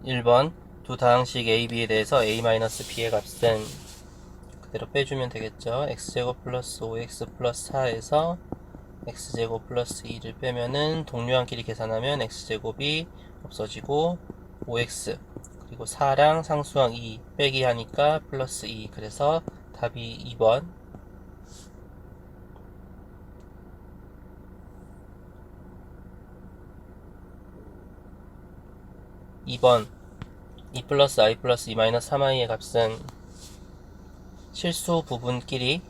1번 두 다항식 a, b에 대해서 a-b의 값은 그대로 빼주면 되겠죠. x제곱 플러스 5x 플러스 4에서 x제곱 플러스 2를 빼면은 동류항끼리 계산하면 x제곱이 없어지고 5x 그리고 4랑 상수항 2 빼기 하니까 플러스 2. 그래서 답이 2번. 2번 2 플러스 i 플러스 2 마이너스 3i의 값은 실수 부분끼리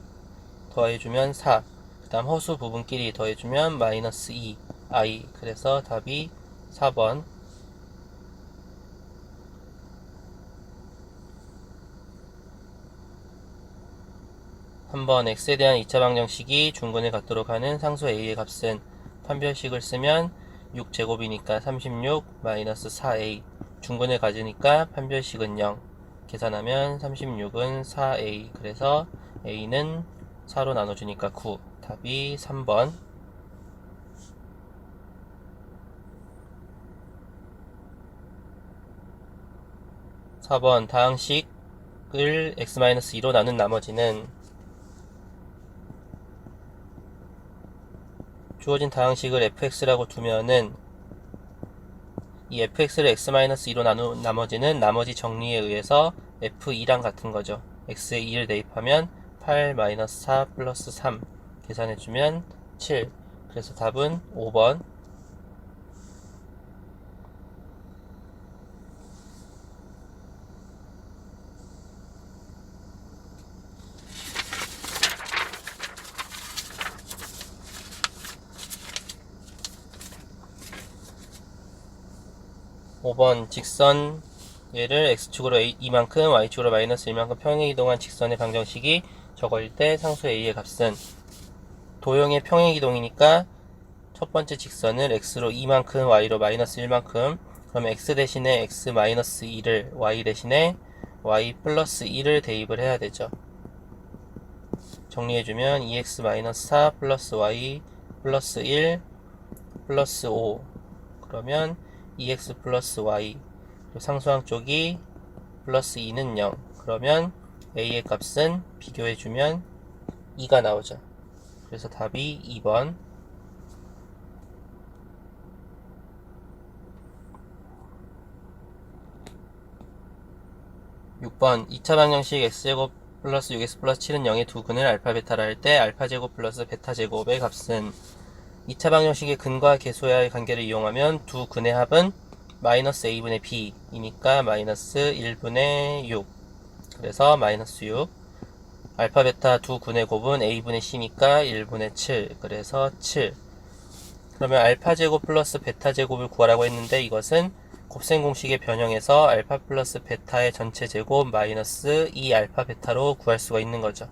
더해주면 4, 그 다음 허수 부분끼리 더해주면 마이너스 2i. 그래서 답이 4번. 한번 x에 대한 2차 방정식이 중근을 갖도록 하는 상수 a의 값은 판별식을 쓰면 6제곱이니까 36 마이너스 4a, 중근을 가지니까 판별식은 0, 계산하면 36은 4a. 그래서 a는 4로 나눠주니까 9. 답이 3번. 4번 다항식을 x-2로 나눈 나머지는 주어진 다항식을 fx라고 두면은 이 fx를 x-2로 나눈 나머지는 나머지 정리에 의해서 f2랑 같은 거죠. x에 2를 대입하면 8-4 플러스 3 계산해주면 7. 그래서 답은 5번. 5번 직선 얘를 x축으로 이만큼 y축으로 마이너스 1만큼 평행 이동한 직선의 방정식이 저거일 때 상수 a의 값은 도형의 평행 이동이니까 첫 번째 직선을 x로 2만큼 y로 마이너스 1만큼, 그러면 x 대신에 x 마이너스 2를 y 대신에 y 플러스 2를 대입을 해야 되죠. 정리해주면 2x 마이너스 4 플러스 y 플러스 1 플러스 5. 그러면 2x 플러스 y, 상수항 쪽이 플러스 2는 0. 그러면 a의 값은 비교해주면 2가 나오죠. 그래서 답이 2번. 6번 2차 방정식 x제곱 플러스 6x 플러스 7은 0의 두 근을 알파 베타라 할 때 알파제곱 플러스 베타제곱의 값은 2차 방정식의 근과 계수와의 관계를 이용하면 두 근의 합은 마이너스 a분의 b이니까 마이너스 1분의 6. 그래서 마이너스 6. 알파 베타 두 근의 곱은 a분의 c니까 1분의 7. 그래서 7. 그러면 알파 제곱 플러스 베타 제곱을 구하라고 했는데 이것은 곱셈 공식의 변형에서 알파 플러스 베타의 전체 제곱 마이너스 2 알파 베타로 구할 수가 있는 거죠.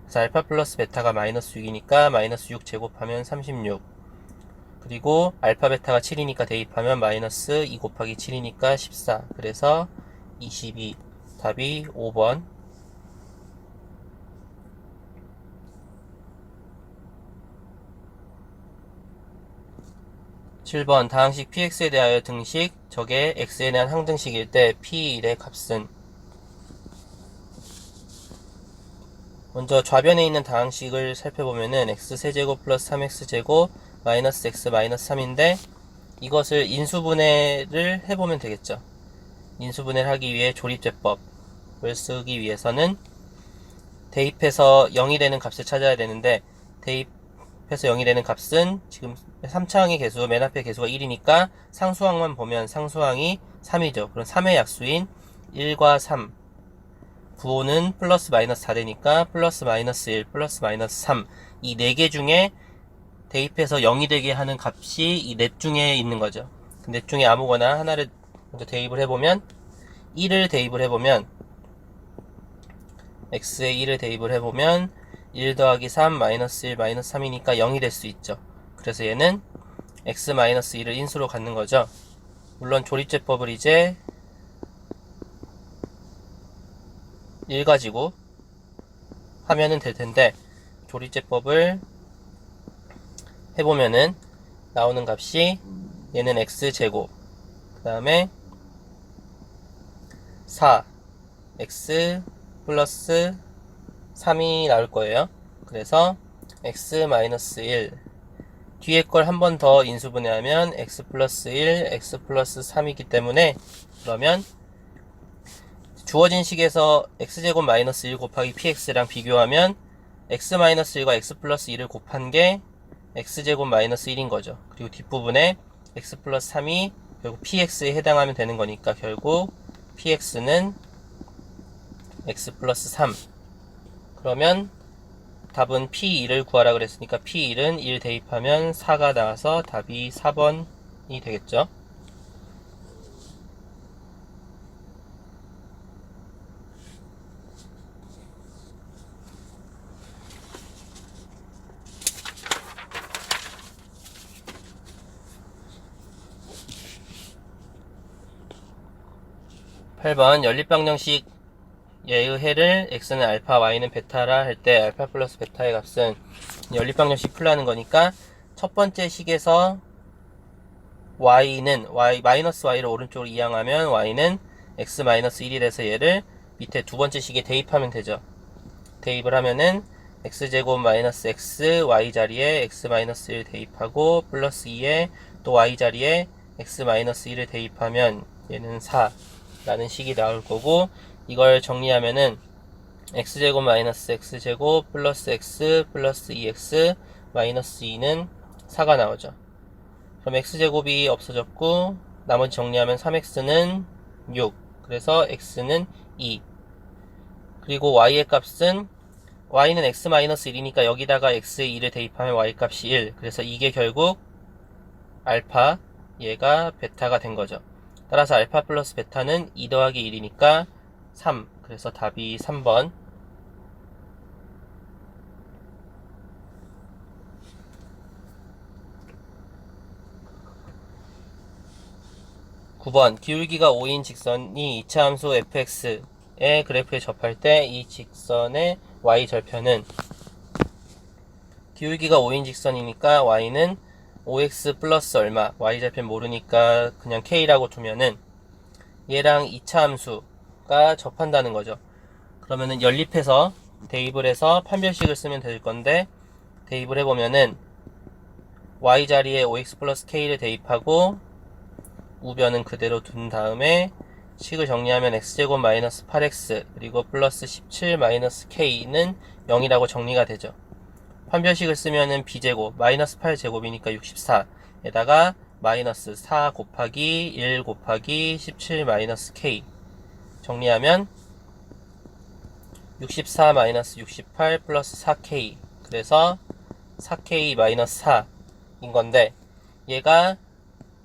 그래서 알파 플러스 베타가 마이너스 6이니까 마이너스 6 제곱하면 36. 그리고 알파 베타가 7이니까 대입하면 마이너스 2 곱하기 7이니까 14. 그래서 22. 답이 5번. 7번 다항식 px에 대하여 등식 적의 x에 대한 항등식일 때 p1의 값은, 먼저 좌변에 있는 다항식을 살펴보면은 x세제곱 플러스 3x제곱 마이너스 x 마이너스 3인데 이것을 인수분해를 해보면 되겠죠. 인수분해를 하기 위해 조립제법을 쓰기 위해서는 대입해서 0이 되는 값을 찾아야 되는데, 대입해서 0이 되는 값은 지금 3차항의 개수, 맨 앞에 개수가 1이니까 상수항만 보면 상수항이 3이죠. 그럼 3의 약수인 1과 3, 부호는 플러스 마이너스 4되니까 플러스 마이너스 1, 플러스 마이너스 3, 이 4개 중에 대입해서 0이 되게 하는 값이 이 넷 중에 있는 거죠. 그 넷 중에 아무거나 하나를 먼저 대입을 해보면 1을 대입을 해보면 x에 1을 대입을 해보면 1 더하기 3 마이너스 1 마이너스 3이니까 0이 될 수 있죠. 그래서 얘는 x 마이너스 1을 인수로 갖는 거죠. 물론 조립제법을 이제 1 가지고 하면은 될 텐데, 조립제법을 해보면은 나오는 값이 얘는 x제곱, 그 다음에 4 x 플러스 3이 나올 거예요. 그래서 x 마이너스 1 뒤에 걸 한 번 더 인수분해하면 x 플러스 1 x 플러스 3이기 때문에 그러면 주어진 식에서 x제곱 마이너스 1 곱하기 px랑 비교하면 x 마이너스 1과 x 플러스 1을 곱한 게 x제곱 마이너스 1인 거죠. 그리고 뒷부분에 x 플러스 3이 결국 px에 해당하면 되는 거니까 결국 px는 x 플러스 3. 그러면 답은 p1을 구하라 그랬으니까 p1은 1 대입하면 4가 나와서 답이 4번이 되겠죠. (8번) 연립방정식 얘의 해를 x는 알파, y는 베타라 할 때 알파 플러스 베타의 값은 연립방정식 풀라는 거니까 첫 번째 식에서 y는 마이너스 y를 오른쪽으로 이항하면 y는 x 마이너스 1이 돼서 얘를 밑에 두 번째 식에 대입하면 되죠. 대입을 하면은 x제곱 마이너스 x y 자리에 x 마이너스 1 대입하고 플러스 2에 또 y 자리에 x 마이너스 1을 대입하면 얘는 4 라는 식이 나올 거고, 이걸 정리하면은 x제곱 마이너스 x제곱 플러스 x 플러스 2x 마이너스 2는 4가 나오죠. 그럼 x제곱이 없어졌고 나머지 정리하면 3x는 6, 그래서 x는 2. 그리고 y의 값은 y는 x 마이너스 1이니까 여기다가 x의 2를 대입하면 y 값이 1, 그래서 이게 결국 알파, 얘가 베타가 된 거죠. 따라서 알파 플러스 베타는 2 더하기 1이니까 3. 그래서 답이 3번. 9번 기울기가 5인 직선이 2차 함수 fx의 그래프에 접할 때 이 직선의 y절편은, 기울기가 5인 직선이니까 y는 5x 플러스 얼마, y절편 모르니까 그냥 k라고 두면은 얘랑 2차 함수가 접한다는 거죠. 그러면은 연립해서 대입을 해서 판별식을 쓰면 될 건데, 대입을 해보면은 y 자리에 5x 플러스 k를 대입하고 우변은 그대로 둔 다음에 식을 정리하면 x제곱 마이너스 8x 그리고 플러스 17 마이너스 k는 0이라고 정리가 되죠. 판별식을 쓰면은 b제곱 마이너스 8제곱이니까 64에다가 마이너스 4 곱하기 1 곱하기 17 마이너스 k 정리하면 64 마이너스 68 플러스 4k, 그래서 4k 마이너스 4인 건데, 얘가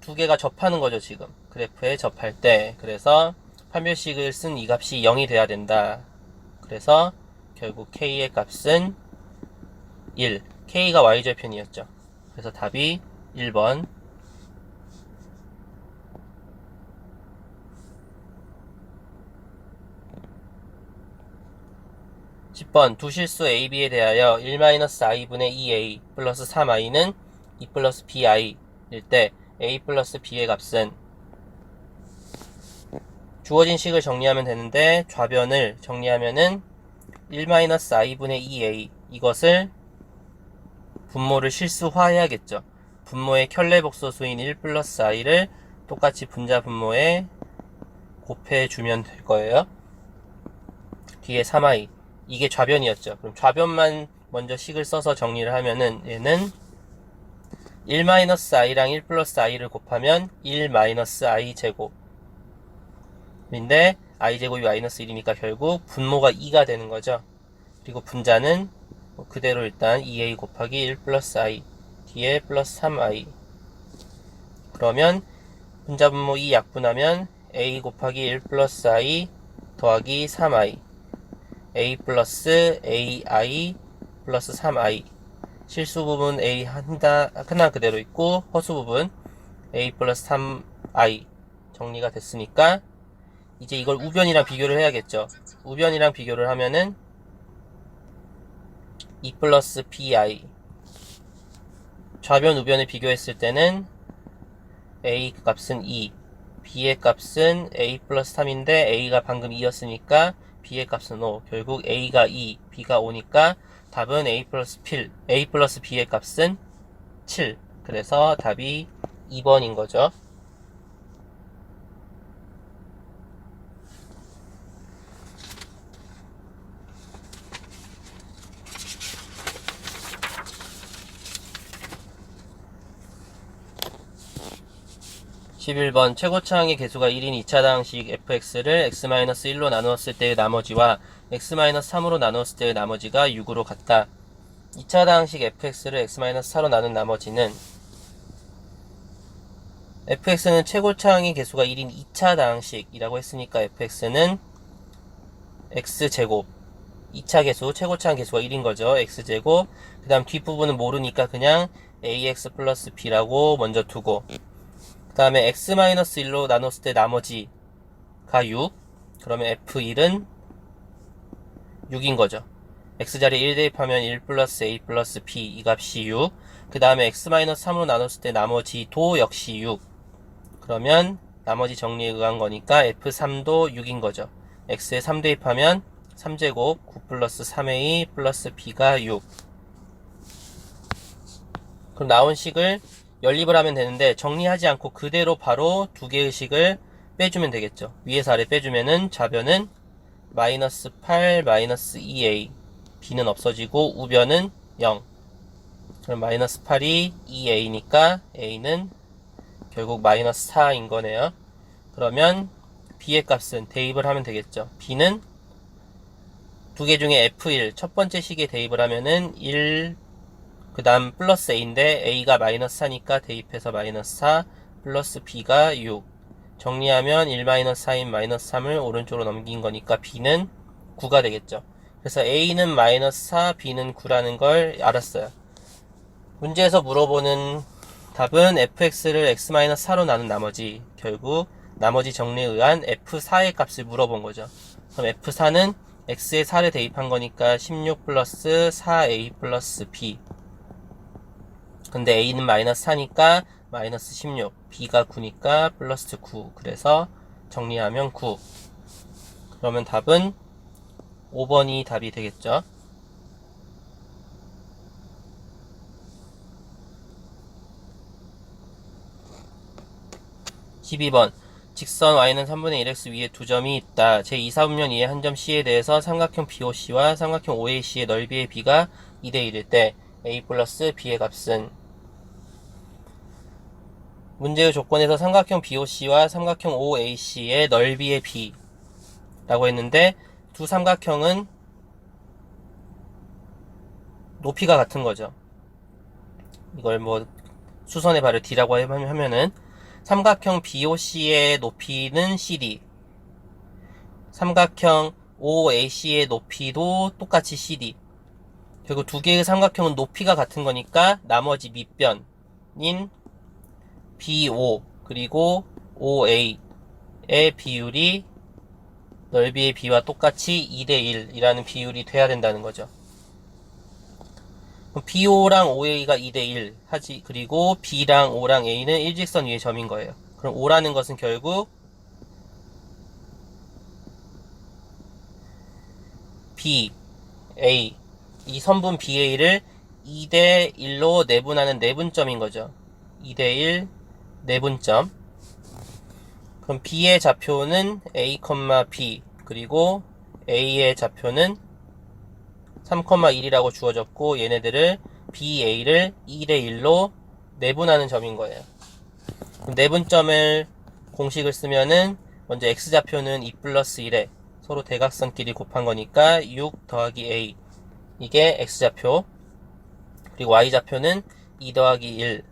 두 개가 접하는 거죠. 지금 그래프에 접할 때. 그래서 판별식을 쓴 이 값이 0이 돼야 된다. 그래서 결국 k의 값은 1, k가 y절편이었죠. 그래서 답이 1번. 10번 두 실수 a, b에 대하여 1-i분의 2a 플러스 3i는 2 플러스 bi 일 때 a 플러스 b의 값은, 주어진 식을 정리하면 되는데 좌변을 정리하면은 1-i분의 2a, 이것을 분모를 실수화해야겠죠. 분모의 켤레복소수인 1 플러스 i를 똑같이 분자 분모에 곱해주면 될 거예요. 뒤에 3i, 이게 좌변이었죠. 그럼 좌변만 먼저 식을 써서 정리를 하면은 얘는 1-i랑 1 플러스 i를 곱하면 1-i 제곱 인데 i제곱이 마이너스 1이니까 결국 분모가 2가 되는 거죠. 그리고 분자는 그대로 일단 2a 곱하기 1 플러스 i 뒤에 플러스 3i, 그러면 분자 분모 2 약분하면 a 곱하기 1 플러스 i 더하기 3i a 플러스 ai 플러스 3i, 실수 부분 a 하나 그대로 있고 허수 부분 a 플러스 3i 정리가 됐으니까 이제 이걸 우변이랑 비교를 해야겠죠. 우변이랑 비교를 하면은 2 플러스 bi, 좌변 우변을 비교했을 때는 a 값은 2, b의 값은 a 플러스 3인데 a가 방금 2였으니까 b의 값은 5. 결국 a가 2, b가 5니까 답은 a 플러스 b의 값은 7. 그래서 답이 2번인 거죠. 11번 최고차항의 개수가 1인 2차당식 fx를 x-1로 나누었을 때의 나머지와 x-3으로 나누었을 때의 나머지가 6으로 같다. 2차당식 fx를 x-4로 나눈 나머지는 fx는 최고차항의 개수가 1인 2차당식이라고 했으니까 fx는 x제곱 2차 개수, 최고차항 개수가 1인 거죠. x제곱 그 다음 뒷부분은 모르니까 그냥 ax 플러스 b라고 먼저 두고 그 다음에 x-1로 나눴을 때 나머지가 6. 그러면 f1은 6인 거죠. x자리에 1 대입하면 1 플러스 a 플러스 b 이 값이 6. 그 다음에 x-3으로 나눴을 때 나머지도 역시 6. 그러면 나머지 정리에 의한 거니까 f3도 6인 거죠. x에 3 대입하면 3제곱 9 플러스 3a 플러스 b가 6. 그럼 나온 식을 연립을 하면 되는데 정리하지 않고 그대로 바로 두 개의 식을 빼주면 되겠죠. 위에서 아래 빼주면은 좌변은 마이너스 8 마이너스 2a b는 없어지고 우변은 0. 그럼 마이너스 8이 2a니까 a는 결국 마이너스 4인 거네요. 그러면 b의 값은 대입을 하면 되겠죠. b는 두 개 중에 f1 첫 번째 식에 대입을 하면은 1 그 다음 플러스 a인데 a가 마이너스 4니까 대입해서 마이너스 4 플러스 b가 6 정리하면 1 마이너스 4인 마이너스 3을 오른쪽으로 넘긴 거니까 b는 9가 되겠죠. 그래서 a는 마이너스 4 b는 9라는 걸 알았어요. 문제에서 물어보는 답은 fx를 x-4로 나눈 나머지 결국 나머지 정리에 의한 f4의 값을 물어본 거죠. 그럼 f4는 x에 4를 대입한 거니까 16 플러스 4a 플러스 b 근데 a는 마이너스 4니까 마이너스 16 b가 9니까 플러스 9 그래서 정리하면 9 그러면 답은 5번이 답이 되겠죠. 12번 직선 y는 3분의 1x 위에 두 점이 있다. 제2사분면 이의 한 점 c에 대해서 삼각형 BOC와 삼각형 OAC의 넓이의 b가 2대 1일 때 a 플러스 b의 값은 문제의 조건에서 삼각형 BOC와 삼각형 OAC의 넓이의 b 라고 했는데 두 삼각형은 높이가 같은 거죠. 이걸 뭐 수선의 발을 d라고 하면은 삼각형 BOC의 높이는 CD 삼각형 OAC의 높이도 똑같이 CD 결국 두 개의 삼각형은 높이가 같은 거니까 나머지 밑변인 BO 그리고 OA의 비율이 넓이의 b와 똑같이 2대 1이라는 비율이 돼야 된다는 거죠. BO랑 OA가 2대 1 하지 그리고 B랑 O랑 A는 일직선 위의 점인 거예요. 그럼 O라는 것은 결국 B, A 이 선분 BA를 2대 1로 내분하는 내분점인 거죠. 2대 1 내분점. 그럼 B의 좌표는 A, B 그리고 A의 좌표는 3,1이라고 주어졌고 얘네들을 BA를 2대 1로 내분하는 점인 거예요. 내분점을 공식을 쓰면은 먼저 X좌표는 2 플러스 1에 서로 대각선끼리 곱한 거니까 6 더하기 A 이게 X좌표 그리고 Y좌표는 2 더하기 1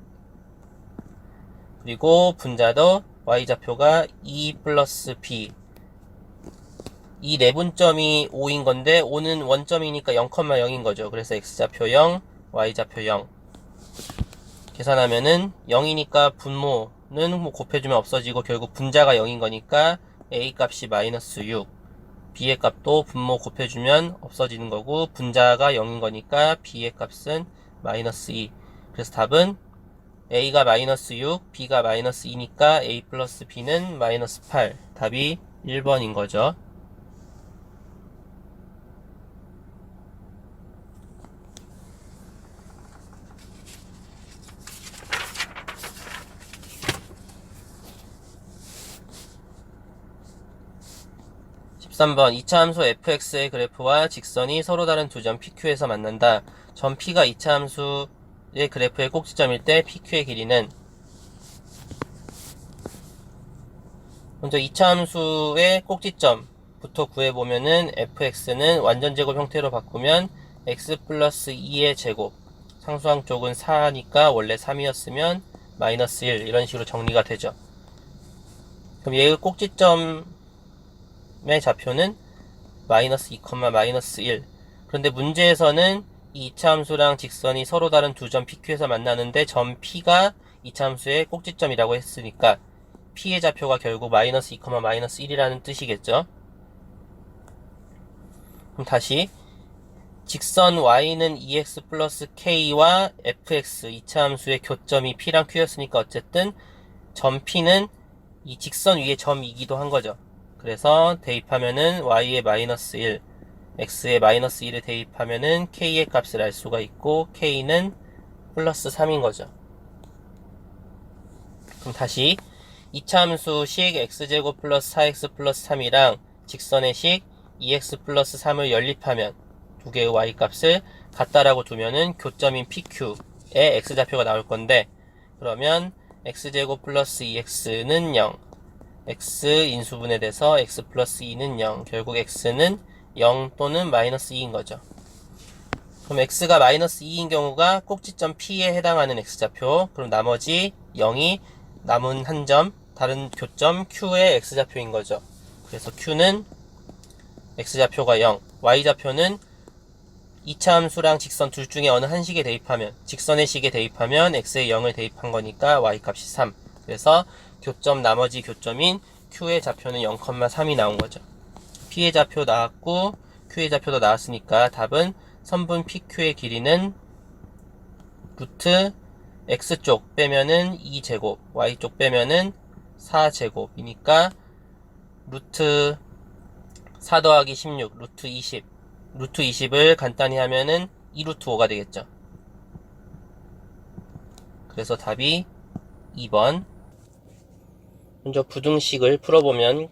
그리고 분자도 Y좌표가 2 플러스 B 이 내분점이 5인 건데 5는 원점이니까 0,0인 거죠. 그래서 X좌표 0, Y좌표 0 계산하면은 0이니까 분모는 뭐 곱해주면 없어지고 결국 분자가 0인 거니까 A 값이 마이너스 6 B의 값도 분모 곱해주면 없어지는 거고 분자가 0인 거니까 B의 값은 마이너스 2 그래서 답은 a가 마이너스 6, b가 마이너스 2니까 a 플러스 b는 마이너스 8. 답이 1번인 거죠. (13번) 이차함수 fx의 그래프와 직선이 서로 다른 두 점 pq에서 만난다. 점 p가 이차함수의 그래프의 꼭지점일 때 pq의 길이는, 먼저 이차함수의 꼭지점부터 구해보면은 fx는 완전제곱 형태로 바꾸면 x 플러스 2의 제곱, 상수항 쪽은 4니까 원래 3이었으면 마이너스 1, 이런 식으로 정리가 되죠. 그럼 얘의 꼭지점의 좌표는 마이너스 2, 마이너스 1. 그런데 문제에서는 이 이차함수랑 직선이 서로 다른 두 점 PQ에서 만나는데 점 P가 이차함수의 꼭지점이라고 했으니까 P의 좌표가 결국 마이너스 2, 마이너스 1이라는 뜻이겠죠. 그럼 다시 직선 y는 2x 플러스 k와 fx 이차함수의 교점이 P랑 Q였으니까 어쨌든 점 P는 이 직선 위에 점이기도 한 거죠. 그래서 대입하면은 y의 마이너스 1, x의 마이너스 1을 대입하면은 k의 값을 알 수가 있고 k는 플러스 3인 거죠. 그럼 다시 이차함수 식 x제곱 플러스 4x 플러스 3이랑 직선의 식 2x 플러스 3을 연립하면 두 개의 y 값을 같다라고 두면은 교점인 PQ의 x좌표가 나올 건데, 그러면 x제곱 플러스 2x는 0, x 인수분해 돼서 x 플러스 2는 0, 결국 x는 0 또는 마이너스 2인 거죠. 그럼 x가 마이너스 2인 경우가 꼭지점 P에 해당하는 x좌표, 그럼 나머지 0이 남은 한 점, 다른 교점 Q의 x좌표인 거죠. 그래서 Q는 x좌표가 0, y좌표는 이차함수랑 직선 둘 중에 어느 한 식에 대입하면, 직선의 식에 대입하면 x의 0을 대입한 거니까 y값이 3. 그래서 교점 나머지 교점인 q의 좌표는 0,3이 나온 거죠. p의 좌표 나왔고 q의 좌표도 나왔으니까 답은 선분 pq의 길이는 루트 x쪽 빼면은 2제곱, y쪽 빼면은 4제곱이니까 루트 4 더하기 16, 루트 20, 루트 20을 간단히 하면은 2루트 5가 되겠죠. 그래서 답이 2번. 먼저 부등식을 풀어보면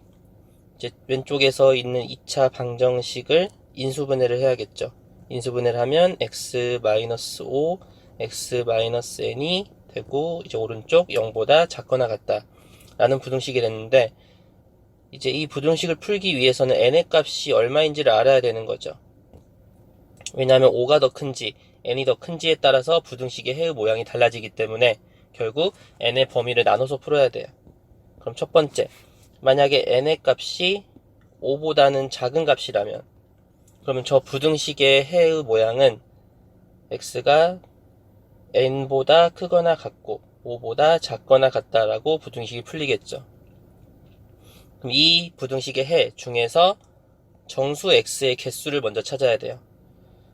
이제 왼쪽에서 있는 2차 방정식을 인수분해를 해야겠죠. 인수분해를 하면 x-5, x-n이 되고, 이제 오른쪽 0보다 작거나 같다 라는 부등식이 됐는데, 이제 이 부등식을 풀기 위해서는 n의 값이 얼마인지를 알아야 되는 거죠. 왜냐하면 5가 더 큰지 n이 더 큰지에 따라서 부등식의 해의 모양이 달라지기 때문에 결국 n의 범위를 나눠서 풀어야 돼요. 그럼 첫 번째, 만약에 n의 값이 5보다는 작은 값이라면, 그러면 저 부등식의 해의 모양은 x가 n보다 크거나 같고 5보다 작거나 같다라고 부등식이 풀리겠죠. 그럼 이 부등식의 해 중에서 정수 x의 개수를 먼저 찾아야 돼요.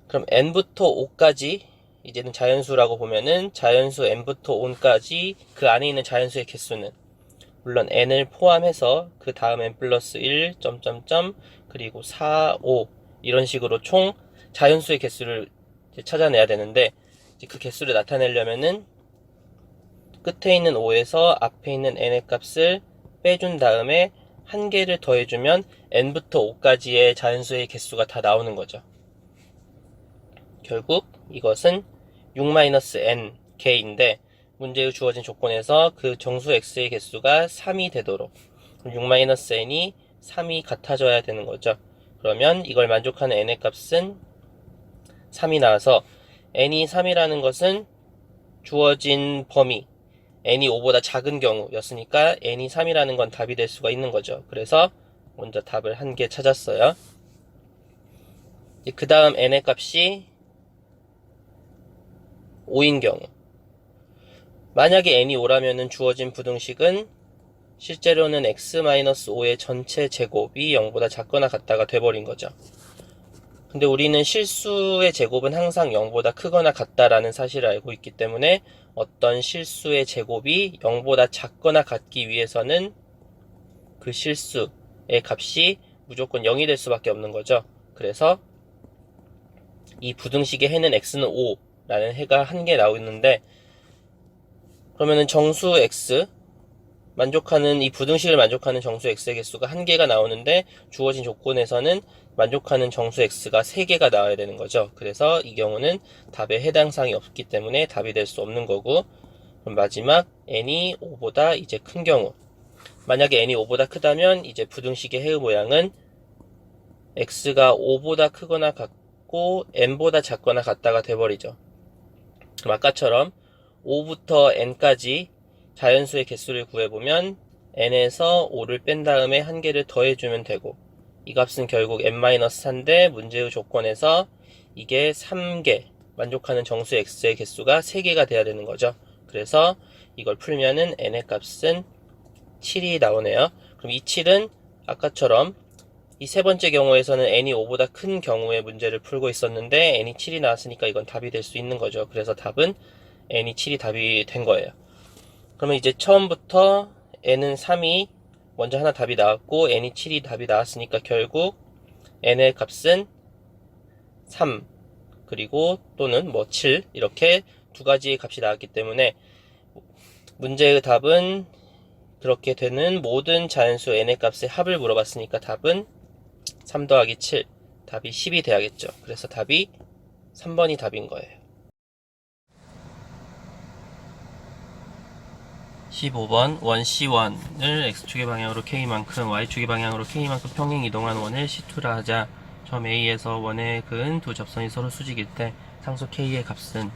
그럼 n부터 5까지, 이제는 자연수라고 보면은 자연수 n부터 5까지 그 안에 있는 자연수의 개수는 물론 n을 포함해서 그 다음 n 플러스 1, 점점점, 그리고 4, 5 이런 식으로 총 자연수의 개수를 찾아내야 되는데, 이제 그 개수를 나타내려면은 끝에 있는 5에서 앞에 있는 n의 값을 빼준 다음에 한 개를 더해주면 n부터 5까지의 자연수의 개수가 다 나오는 거죠. 결국 이것은 6-n 개인데, 문제의 주어진 조건에서 그 정수 x의 개수가 3이 되도록 6-n이 3이 같아져야 되는 거죠. 그러면 이걸 만족하는 n의 값은 3이 나와서 n이 3이라는 것은 주어진 범위 n이 5보다 작은 경우였으니까 n이 3이라는 건 답이 될 수가 있는 거죠. 그래서 먼저 답을 한 개 찾았어요. 그 다음 n의 값이 5인 경우, 만약에 n이 5라면은 주어진 부등식은 실제로는 x-5의 전체 제곱이 0보다 작거나 같다가 돼버린 거죠. 근데 우리는 실수의 제곱은 항상 0보다 크거나 같다라는 사실을 알고 있기 때문에 어떤 실수의 제곱이 0보다 작거나 같기 위해서는 그 실수의 값이 무조건 0이 될 수밖에 없는 거죠. 그래서 이 부등식의 해는 x는 5라는 해가 한 개 나오는데, 그러면은 정수 x, 이 부등식을 만족하는 정수 x의 개수가 한 개가 나오는데, 주어진 조건에서는 만족하는 정수 x가 3개가 나와야 되는 거죠. 그래서 이 경우는 답에 해당 사항이 없기 때문에 답이 될 수 없는 거고, 그럼 마지막 n이 5보다 이제 큰 경우, 만약에 n이 5보다 크다면 이제 부등식의 해의 모양은 x가 5보다 크거나 같고 n보다 작거나 같다가 돼버리죠. 그럼 아까처럼 5부터 n까지 자연수의 개수를 구해보면 n에서 5를 뺀 다음에 한 개를 더해주면 되고, 이 값은 결국 n-4인데 문제의 조건에서 이게 3개, 만족하는 정수 x의 개수가 3개가 돼야 되는 거죠. 그래서 이걸 풀면은 n의 값은 7이 나오네요. 그럼 이 7은 아까처럼 이 세 번째 경우에서는 n이 5보다 큰 경우의 문제를 풀고 있었는데 n이 7이 나왔으니까 이건 답이 될 수 있는 거죠. 그래서 답은 n이 7이 답이 된 거예요. 그러면 이제 처음부터 n은 3이 먼저 하나 답이 나왔고 n이 7이 답이 나왔으니까 결국 n의 값은 3 그리고 또는 7 이렇게 두 가지의 값이 나왔기 때문에 문제의 답은 그렇게 되는 모든 자연수 n의 값의 합을 물어봤으니까 답은 3 더하기 7, 답이 10이 돼야겠죠. 그래서 답이 3번이 답인 거예요. 15번 원 C1을 X축의 방향으로 K만큼 Y축의 방향으로 K만큼 평행 이동한 원을 C2라 하자. 점 A에서 원에 그은 두 접선이 서로 수직일 때 상수 K의 값은,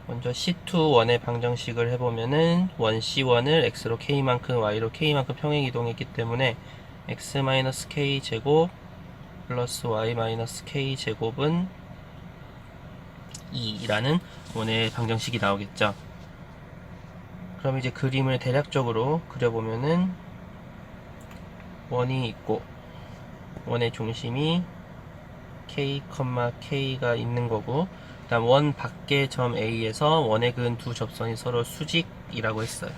먼저 C2 원의 방정식을 해보면은 원 C1을 X로 K만큼 Y로 K만큼 평행 이동했기 때문에 X-K 제곱 플러스 Y-K 제곱은 2라는 원의 방정식이 나오겠죠. 그럼 이제 그림을 대략적으로 그려보면은 원이 있고 원의 중심이 K, K가 있는 거고, 그 다음 원 밖의 점 A에서 원에 그은 두 접선이 서로 수직이라고 했어요.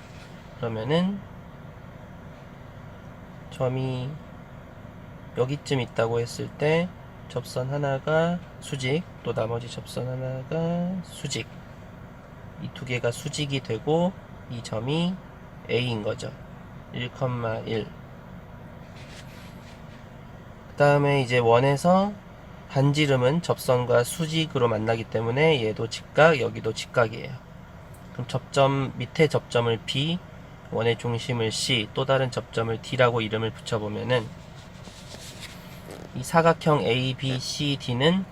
그러면은 점이 여기쯤 있다고 했을 때 접선 하나가 수직, 또 나머지 접선 하나가 수직, 이 두 개가 수직이 되고 이 점이 A인 거죠. 1,1. 그 다음에 이제 원에서 반지름은 접선과 수직으로 만나기 때문에 얘도 직각, 여기도 직각이에요. 그럼 접점, 밑에 접점을 B, 원의 중심을 C, 또 다른 접점을 D라고 이름을 붙여보면은 이 사각형 A, B, C, D는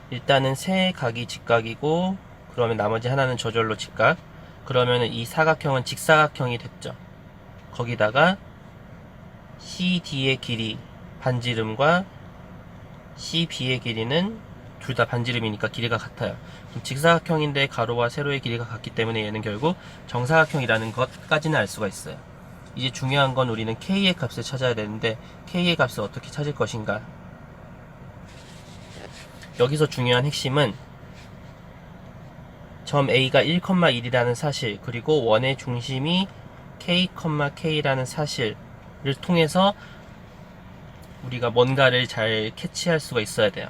일단은 세 각이 직각이고, 그러면 나머지 하나는 저절로 직각. 그러면은 이 사각형은 직사각형이 됐죠. 거기다가 CD의 길이, 반지름과 CB의 길이는 둘 다 반지름이니까 길이가 같아요. 그럼 직사각형인데 가로와 세로의 길이가 같기 때문에 얘는 결국 정사각형이라는 것까지는 알 수가 있어요. 이제 중요한 건 우리는 K의 값을 찾아야 되는데, K의 값을 어떻게 찾을 것인가? 여기서 중요한 핵심은 점 A가 1,1이라는 사실, 그리고 원의 중심이 K, K라는 사실을 통해서 우리가 뭔가를 잘 캐치할 수가 있어야 돼요.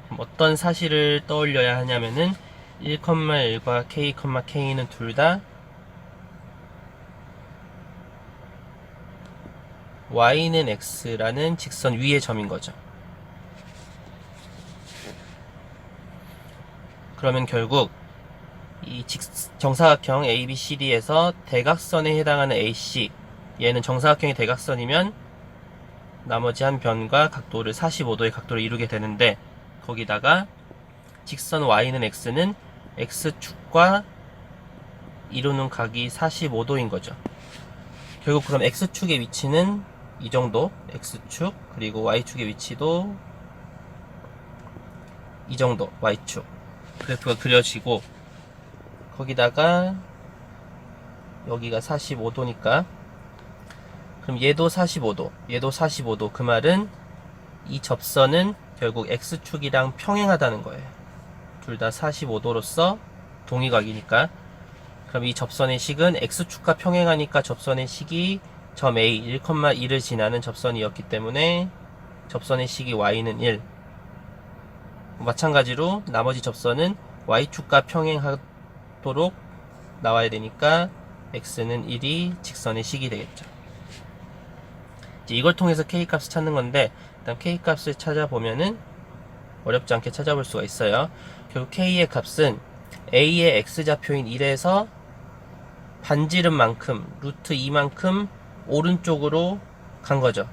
그럼 어떤 사실을 떠올려야 하냐면은 1,1과 K, K는 둘 다 Y는 X라는 직선 위의 점인 거죠. 그러면 결국 이 정사각형 ABCD에서 대각선에 해당하는 AC, 얘는 정사각형이 대각선이면 나머지 한 변과 각도를 45도의 각도를 이루게 되는데, 거기다가 직선 Y는 X는 X축과 이루는 각이 45도인 거죠. 결국 그럼 X축의 위치는 이 정도, X축, 그리고 Y축의 위치도 이 정도, Y축 그래프가 그려지고, 거기다가 여기가 45도니까 그럼 얘도 45도, 얘도 45도. 그 말은 이 접선은 결국 X축이랑 평행하다는 거예요. 둘 다 45도로서 동위각이니까. 그럼 이 접선의 식은 x축과 평행하니까 접선의 식이 점 A 1,2를 지나는 접선이었기 때문에 접선의 식이 y는 1. 마찬가지로 나머지 접선은 y축과 평행하도록 나와야 되니까 x는 1이 직선의 식이 되겠죠. 이제 이걸 통해서 k값을 찾는 건데, 일단 k값을 찾아보면은 어렵지 않게 찾아볼 수가 있어요. 결국 k의 값은 a의 x좌표인 1에서 반지름만큼 루트 2만큼 오른쪽으로 간 거죠.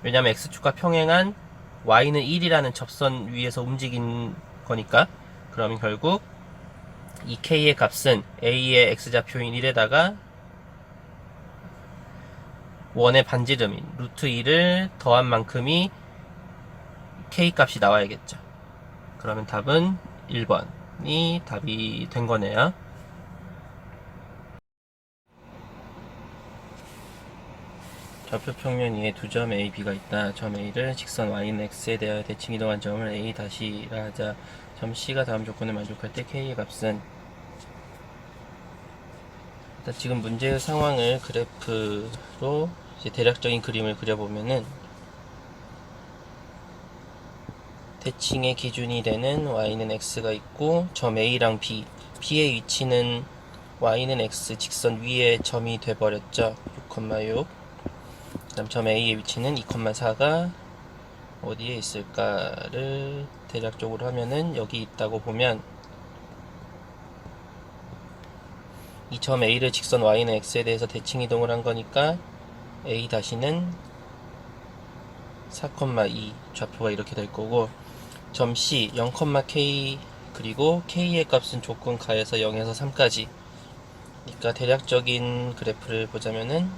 왜냐면 x축과 평행한 y는 1이라는 접선 위에서 움직인 거니까. 그러면 결국 이 k의 값은 a의 x좌표인 1에다가 원의 반지름인 루트 2를 더한 만큼이 k 값이 나와야겠죠. 그러면 답은 1번이 답이 된 거네요. 좌표 평면 위에 두 점 A, B가 있다. 점 A를 직선 Y는 X에 대하여 대칭 이동한 점을 A-라 하자. 점 C가 다음 조건을 만족할 때 K의 값은, 일단 지금 문제의 상황을 그래프로 이제 대략적인 그림을 그려보면은 대칭의 기준이 되는 Y는 X가 있고 점 A랑 B, B의 위치는 Y는 X 직선 위에 점이 돼버렸죠. 6,6. 그 다음 점 A의 위치는 2,4가 어디에 있을까를 대략적으로 하면은 여기 있다고 보면, 이 점 A를 직선 Y는 X에 대해서 대칭 이동을 한 거니까 A-는 4,2 좌표가 이렇게 될 거고, 점 C 0,K 그리고 K의 값은 조건 가에서 0에서 3까지. 그러니까 대략적인 그래프를 보자면은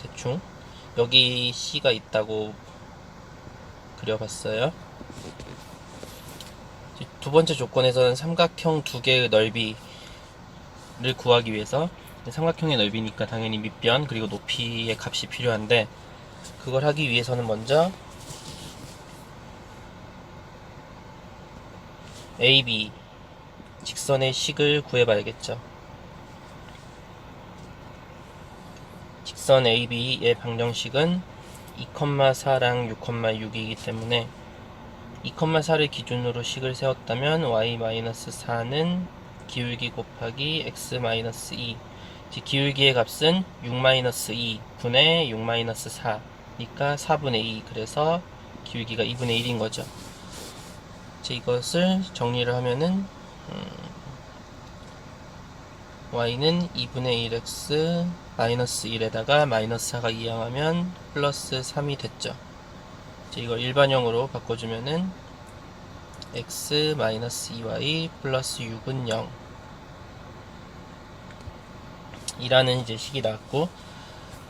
대충 여기 C가 있다고 그려봤어요. 두 번째 조건에서는 삼각형 두 개의 넓이를 구하기 위해서, 삼각형의 넓이니까 당연히 밑변 그리고 높이의 값이 필요한데, 그걸 하기 위해서는 먼저 AB 직선의 식을 구해봐야겠죠. 직선 AB의 방정식은 2,4랑 6,6이기 때문에 2,4를 기준으로 식을 세웠다면 y-4는 기울기 곱하기 x-2, 즉 기울기의 값은 6-2 분의 6-4니까 4분의 2, 그래서 기울기가 2분의 1인 거죠. 이것을 정리를 하면은 y는 2분의 1x 마이너스 1에다가 마이너스 4가 이항하면 플러스 3이 됐죠. 이걸 일반형으로 바꿔주면은 x 마이너스 2y 플러스 6은 0 이라는 이제 식이 나왔고,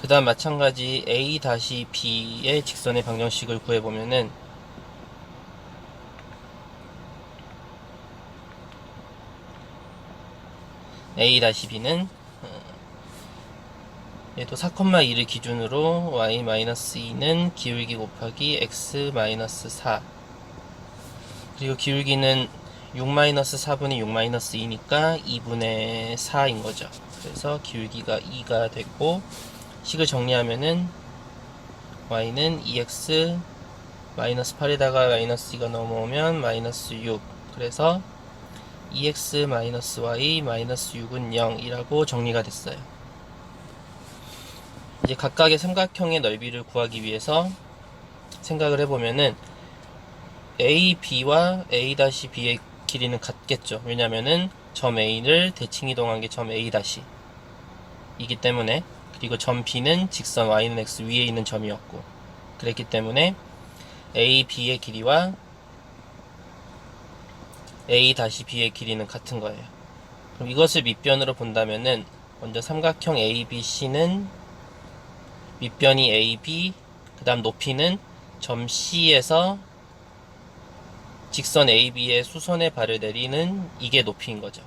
그 다음 마찬가지 a-b의 직선의 방정식을 구해보면은 a-b는 얘도 4,2를 기준으로 y-2는 기울기 곱하기 x-4, 그리고 기울기는 6-4분의 6-2니까 2분의 4인 거죠. 그래서 기울기가 2가 됐고, 식을 정리하면은 y는 2x 마이너스 8에다가 마이너스 2가 넘어오면 마이너스 6, 그래서 2x 마이너스 y 마이너스 6은 0이라고 정리가 됐어요. 이제 각각의 삼각형의 넓이를 구하기 위해서 생각을 해보면은 A, B와 A-B의 길이는 같겠죠. 왜냐면은 점 A를 대칭 이동한 게 점 A- 이기 때문에, 그리고 점 B는 직선 Y는 X 위에 있는 점이었고, 그랬기 때문에 A, B의 길이와 A-B의 길이는 같은 거예요. 그럼 이것을 밑변으로 본다면은 먼저 삼각형 ABC는 밑변이 AB, 그 다음 높이는 점 C에서 직선 AB의 수선의 발을 내리는 이게 높이인 거죠.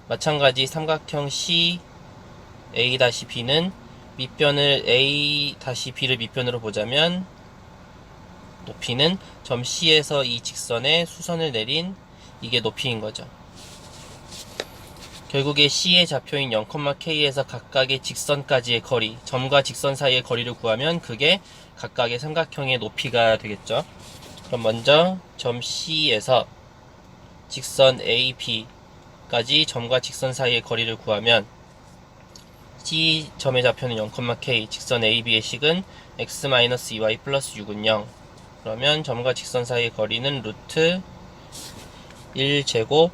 마찬가지 삼각형 C A-B는 밑변을 A-B를 밑변으로 보자면 높이는 점 C에서 이 직선에 수선을 내린 이게 높이인 거죠. 결국에 C의 좌표인 0,K에서 각각의 직선까지의 거리, 점과 직선 사이의 거리를 구하면 그게 각각의 삼각형의 높이가 되겠죠. 그럼 먼저 점 C에서 직선 AB까지 점과 직선 사이의 거리를 구하면 C 점의 좌표는 0,K, 직선 AB의 식은 x-2y 플러스 6은 0. 그러면 점과 직선 사이의 거리는 루트 1제곱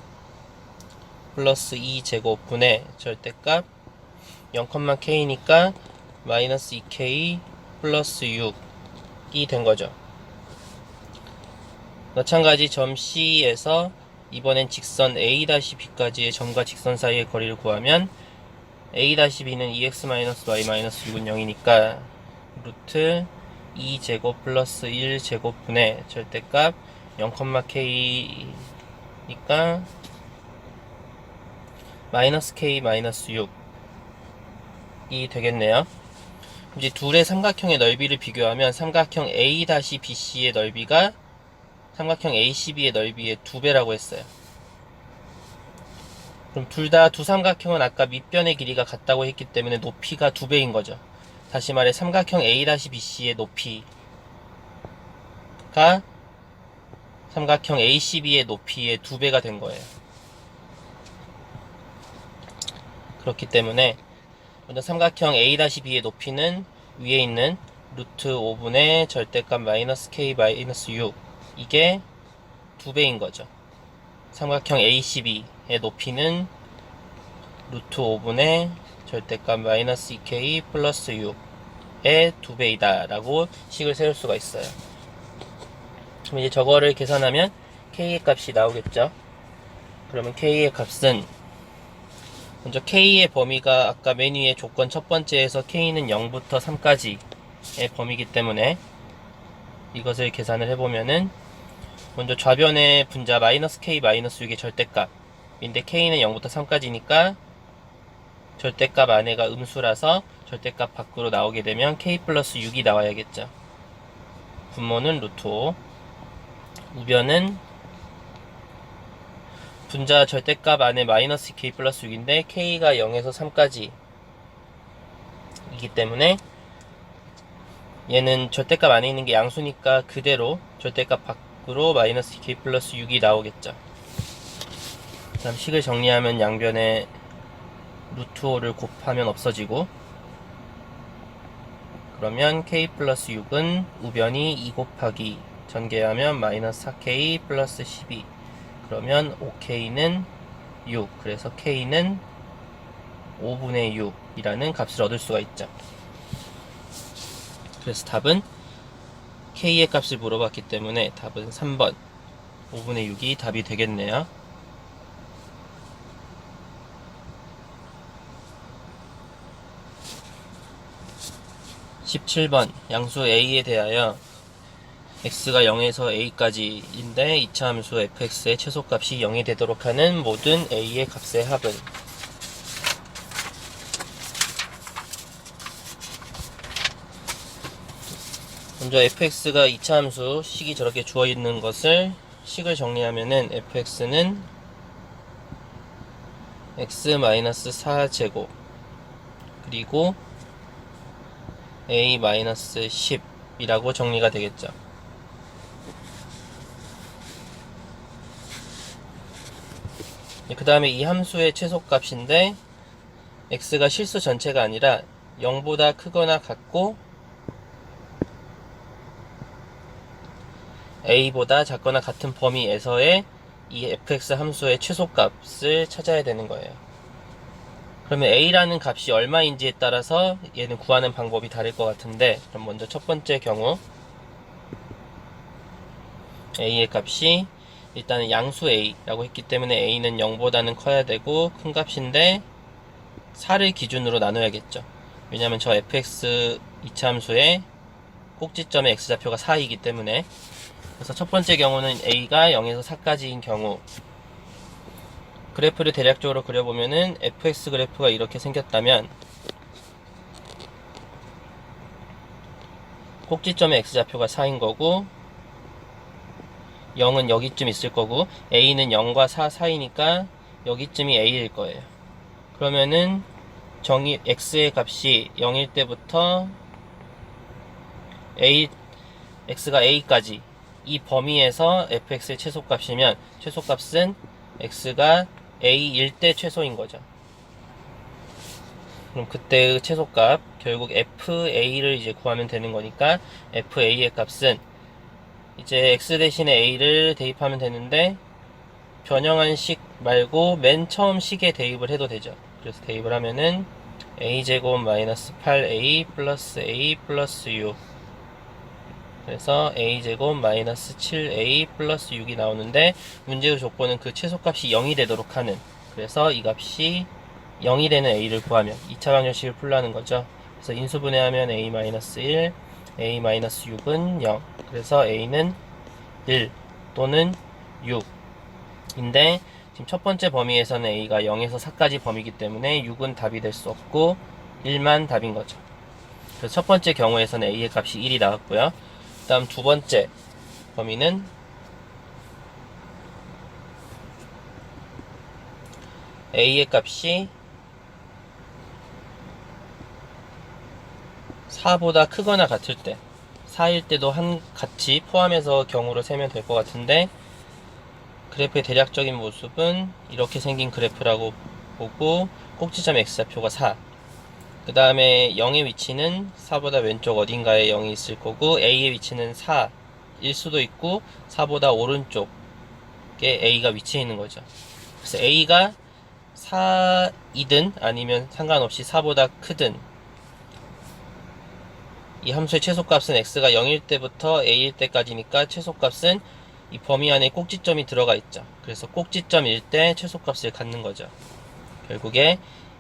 플러스 2제곱분의 절대값 0,K니까 마이너스 2K 플러스 6이 된 거죠. 마찬가지 점 C에서 이번엔 직선 A-B까지의 점과 직선 사이의 거리를 구하면 A-B는 2x-y-6은 0이니까 루트 2제곱 플러스 1제곱분의 절대값 0,K니까 마이너스 K 마이너스 6이 되겠네요. 이제 둘의 삼각형의 넓이를 비교하면 삼각형 A-BC의 넓이가 삼각형 ACB의 넓이의 2배라고 했어요. 그럼 두 삼각형은 아까 밑변의 길이가 같다고 했기 때문에 높이가 2배인 거죠. 다시 말해 삼각형 A-BC의 높이가 삼각형 ACB의 높이의 2배가 된 거예요. 그렇기 때문에 먼저 삼각형 A-B의 높이는 위에 있는 루트 5분의 절대값 마이너스 K 마이너스 6 이게 2배인 거죠. 삼각형 ACB의 높이는 루트 5분의 절대값 마이너스 2K 플러스 6의 2배이다 라고 식을 세울 수가 있어요. 그럼 이제 저거를 계산하면 K의 값이 나오겠죠. 그러면 K의 값은 먼저 K의 범위가 아까 맨 위에 조건 첫 번째에서 K는 0부터 3까지의 범위이기 때문에 이것을 계산을 해보면은 먼저 좌변의 분자 마이너스 K 마이너스 6의 절대값인데 K는 0부터 3까지니까 절대값 안에가 음수라서 절대값 밖으로 나오게 되면 K 플러스 6이 나와야겠죠. 분모는 루트 5, 우변은 분자 절대값 안에 마이너스 K 플러스 6인데 K가 0에서 3까지 이기 때문에 얘는 절대값 안에 있는 게 양수니까 그대로 절대값 밖으로 마이너스 K 플러스 6이 나오겠죠. 그 다음 식을 정리하면 양변에 루트 5를 곱하면 없어지고, 그러면 K 플러스 6은 우변이 2 곱하기 전개하면 마이너스 4K 플러스 12, 그러면 5K는 6, 그래서 K는 5분의 6이라는 값을 얻을 수가 있죠. 그래서 답은 K의 값을 물어봤기 때문에 답은 3번 5분의 6이 답이 되겠네요. 17번 양수 A에 대하여 x가 0에서 a까지인데 이차함수 fx의 최소값이 0이 되도록 하는 모든 a의 값의 합은, 먼저 fx가 이차함수 식이 저렇게 주어 있는 것을 식을 정리하면은 fx는 x-4제곱 그리고 a-10이라고 정리가 되겠죠. 그 다음에 이 함수의 최소값인데 x가 실수 전체가 아니라 0보다 크거나 같고 a보다 작거나 같은 범위에서의 이 fx 함수의 최소값을 찾아야 되는 거예요. 그러면 a라는 값이 얼마인지에 따라서 얘는 구하는 방법이 다를 것 같은데, 그럼 먼저 첫 번째 경우 a의 값이 일단은 양수 a라고 했기 때문에 a는 0보다는 커야 되고 큰 값인데 4를 기준으로 나눠야겠죠. 왜냐하면 저 fx 이차함수의 꼭지점의 x좌표가 4이기 때문에. 그래서 첫 번째 경우는 a가 0에서 4까지인 경우 그래프를 대략적으로 그려보면은 fx 그래프가 이렇게 생겼다면 꼭지점의 x좌표가 4인 거고 0은 여기쯤 있을 거고 a는 0과 4 사이니까 여기쯤이 a일 거예요. 그러면은 x의 값이 0일 때부터 x가 a까지 이 범위에서 fx의 최소값이면 최소값은 x가 a일 때 최소인 거죠. 그럼 그때의 최소값 결국 fa를 이제 구하면 되는 거니까 fa의 값은 이제 x 대신에 a를 대입하면 되는데 변형한 식 말고 맨 처음 식에 대입을 해도 되죠. 그래서 대입을 하면은 a제곱 마이너스 8a 플러스 a 플러스 6, 그래서 a제곱 마이너스 7a 플러스 6이 나오는데 문제의 조건은 그 최소값이 0이 되도록 하는, 그래서 이 값이 0이 되는 a를 구하면 2차 방정식을 풀라는 거죠. 그래서 인수분해하면 a-1, a-6은 0, 그래서 a는 1 또는 6인데 지금 첫 번째 범위에서는 a가 0에서 4까지 범위이기 때문에 6은 답이 될 수 없고 1만 답인 거죠. 그래서 첫 번째 경우에서는 a의 값이 1이 나왔고요. 그 다음 두 번째 범위는 a의 값이 4보다 크거나 같을 때, 4일 때도 같이 포함해서 경우로 세면 될 것 같은데 그래프의 대략적인 모습은 이렇게 생긴 그래프라고 보고 꼭지점 x좌표가 4, 그 다음에 0의 위치는 4보다 왼쪽 어딘가에 0이 있을 거고 a의 위치는 4일 수도 있고 4보다 오른쪽에 a가 위치해 있는 거죠. 그래서 a가 4이든 아니면 상관없이 4보다 크든 이 함수의 최소값은 x가 0일 때부터 a일 때까지니까 최소값은 이 범위 안에 꼭지점이 들어가 있죠. 그래서 꼭지점일 때 최소값을 갖는 거죠. 결국에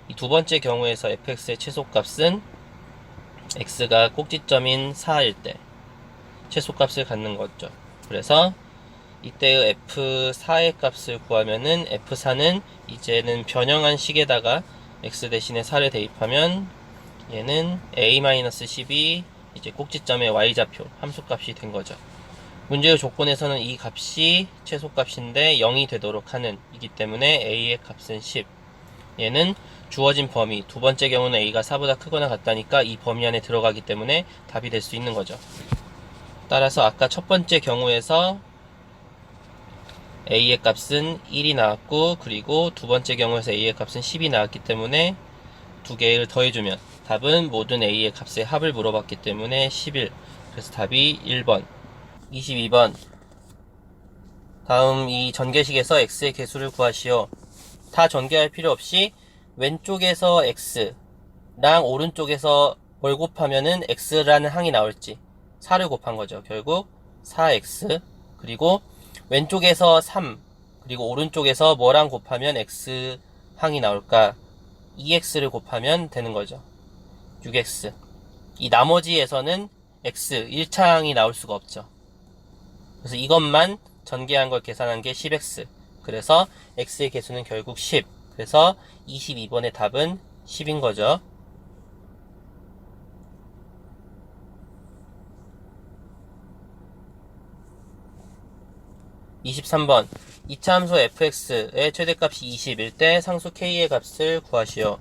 이 두 번째 경우에서 fx의 최소값은 x가 꼭지점인 4일 때 최소값을 갖는 거죠. 그래서 이때의 f4의 값을 구하면은 f4는 이제는 변형한 식에다가 x 대신에 4를 대입하면 얘는 a-10이 이제 꼭지점의 y좌표 함수값이 된 거죠. 문제의 조건에서는 이 값이 최소값인데 0이 되도록 하는 이기 때문에 a의 값은 10. 얘는 주어진 범위, 두 번째 경우는 a가 4보다 크거나 같다니까 이 범위 안에 들어가기 때문에 답이 될 수 있는 거죠. 따라서 아까 첫 번째 경우에서 a의 값은 1이 나왔고 그리고 두 번째 경우에서 a의 값은 10이 나왔기 때문에 두 개를 더해주면 답은 모든 a의 값의 합을 물어봤기 때문에 11. 그래서 답이 1번. 22번. 다음 이 전개식에서 x의 개수를 구하시오. 다 전개할 필요 없이 왼쪽에서 x랑 오른쪽에서 뭘 곱하면은 x라는 항이 나올지 4를 곱한 거죠. 결국 4x, 그리고 왼쪽에서 3 그리고 오른쪽에서 뭐랑 곱하면 x 항이 나올까? 2x를 곱하면 되는 거죠. 6x. 이 나머지에서는 x 1차항이 나올 수가 없죠. 그래서 이것만 전개한 걸 계산한 게 10x. 그래서 x의 개수는 결국 10. 그래서 22번의 답은 10인 거죠. 23번. 2차 함수 fx의 최대값이 20일 때 상수 k의 값을 구하시오.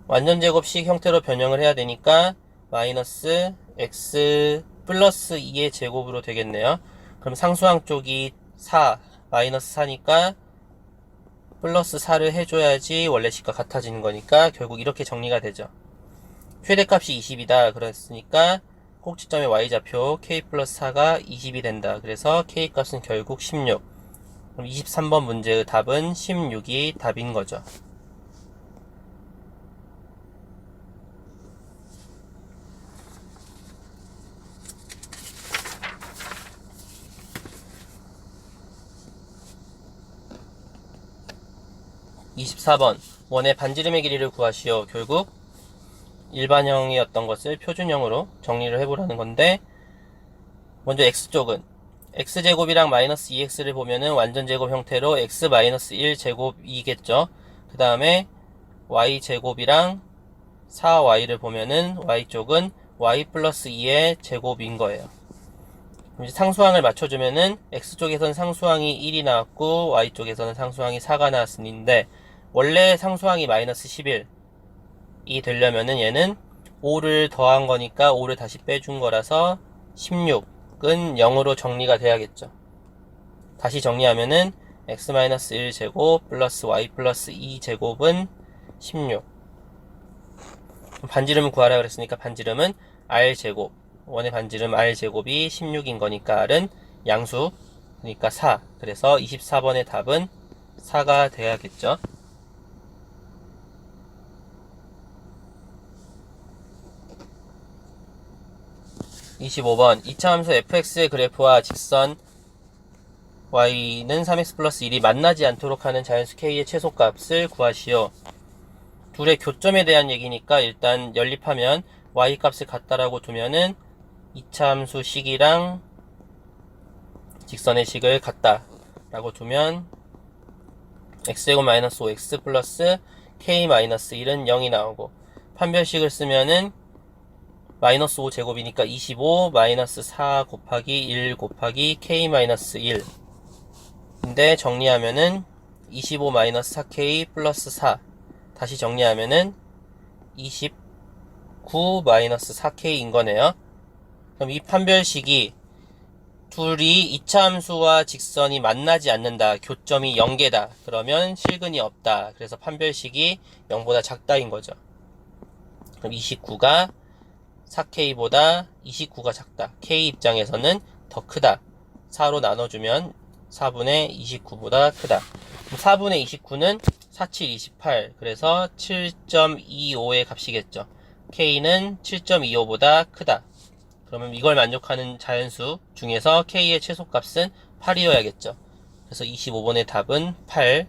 완전제곱식 형태로 변형을 해야 되니까 마이너스 x 플러스 2의 제곱으로 되겠네요. 그럼 상수항 쪽이 4, 마이너스 4니까 플러스 4를 해줘야지 원래 식과 같아지는 거니까 결국 이렇게 정리가 되죠. 최대값이 20이다 그랬으니까 꼭지점의 y좌표 k 플러스 4가 20이 된다. 그래서 k 값은 결국 16. 그럼 23번 문제의 답은 16이 답인 거죠. 24번. 원의 반지름의 길이를 구하시오. 결국 일반형이었던 것을 표준형으로 정리를 해보라는 건데, 먼저 x쪽은 x제곱이랑 마이너스 2x를 보면은 완전제곱 형태로 x 마이너스 1제곱이겠죠. 그 다음에 y제곱이랑 4y를 보면은 y쪽은 y 플러스 2의 제곱인 거예요. 그럼 이제 상수항을 맞춰주면은 x쪽에서는 상수항이 1이 나왔고 y쪽에서는 상수항이 4가 나왔으니인데, 원래 상수항이 마이너스 11이 되려면은 얘는 5를 더한 거니까 5를 다시 빼준 거라서 16은 0으로 정리가 돼야겠죠. 다시 정리하면은 x-1제곱 플러스 y 플러스 2제곱은 16. 반지름을 구하라 그랬으니까 반지름은 r제곱, 원의 반지름 r제곱이 16인 거니까 r은 양수, 그러니까 4. 그래서 24번의 답은 4가 돼야겠죠. 25번 2차 함수 fx의 그래프와 직선 y는 3x 플러스 1이 만나지 않도록 하는 자연수 k의 최소값을 구하시오. 둘의 교점에 대한 얘기니까 일단 연립하면 y 값을 같다라고 두면은 2차 함수 식이랑 직선의 식을 같다라고 두면 x제곱 마이너스 5x 플러스 k 마이너스 1은 0이 나오고, 판별식을 쓰면은 마이너스 5제곱이니까 25 마이너스 4 곱하기 1 곱하기 k 마이너스 1 인데, 정리하면은 25 마이너스 4k 플러스 4, 다시 정리하면은 29 마이너스 4k인 거네요. 그럼 이 판별식이 둘이 2차 함수와 직선이 만나지 않는다, 교점이 0개다, 그러면 실근이 없다. 그래서 판별식이 0보다 작다인 거죠. 그럼 29가 4k보다 29가 작다. k 입장에서는 더 크다. 4로 나눠주면 4분의 29보다 크다. 4분의 29는 47, 28. 그래서 7.25의 값이겠죠. k는 7.25보다 크다. 그러면 이걸 만족하는 자연수 중에서 k의 최소값은 8이어야겠죠. 그래서 25번의 답은 8.